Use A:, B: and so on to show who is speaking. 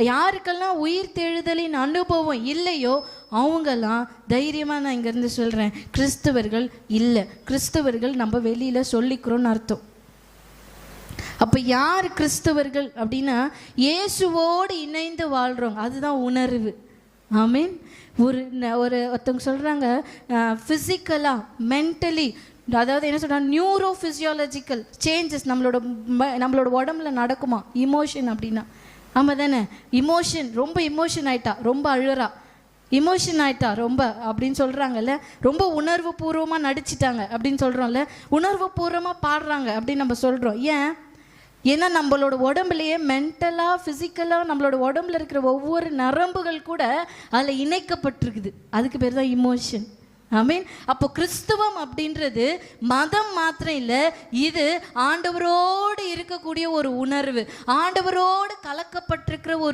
A: யாருக்கெல்லாம் உயிர் தெழுதலின் அனுபவம் இல்லையோ அவங்கெல்லாம் தைரியமாக நான் இங்கேருந்து சொல்கிறேன், கிறிஸ்தவர்கள் இல்லை. கிறிஸ்தவர்கள் நம்ம வெளியில் சொல்லிக்கிறோன்னு அர்த்தம். அப்போ யார் கிறிஸ்தவர்கள் அப்படின்னா இயேசுவோடு இணைந்து வாழ்கிறோம், அதுதான் உணர்வு. ஆமீன். ஒருத்தவங்க சொல்கிறாங்க ஃபிசிக்கலாக மென்டலி, அதாவது என்ன சொல்கிறாங்க, நியூரோ ஃபிசியாலஜிக்கல் சேஞ்சஸ் நம்மளோட உடம்புல நடக்குமா இமோஷன் அப்படின்னா. ஆமாம் தானே, இமோஷன் ரொம்ப இமோஷன் ஆயிட்டா, ரொம்ப அழுறா, இமோஷன் ஆயிட்டா ரொம்ப அப்படின்னு சொல்கிறாங்கல்ல, ரொம்ப உணர்வு பூர்வமாக நடிச்சிட்டாங்க அப்படின்னு சொல்கிறோம்ல, உணர்வு பூர்வமாக பாடுறாங்க அப்படின்னு நம்ம சொல்கிறோம். ஏன்னா நம்மளோட உடம்புலையே மென்டலாக ஃபிசிக்கலாக நம்மளோட உடம்புல இருக்கிற ஒவ்வொரு நரம்புகள் கூட அதில் இணைக்கப்பட்டிருக்குது. அதுக்கு பேர் தான் இமோஷன். ஆமீன். அப்போ கிறிஸ்துவம் அப்படின்றது மதம் மாத்திரம் இல்லை, இது ஆண்டவரோடு இருக்கக்கூடிய ஒரு உணர்வு, ஆண்டவரோடு கலக்கப்பட்டிருக்கிற ஒரு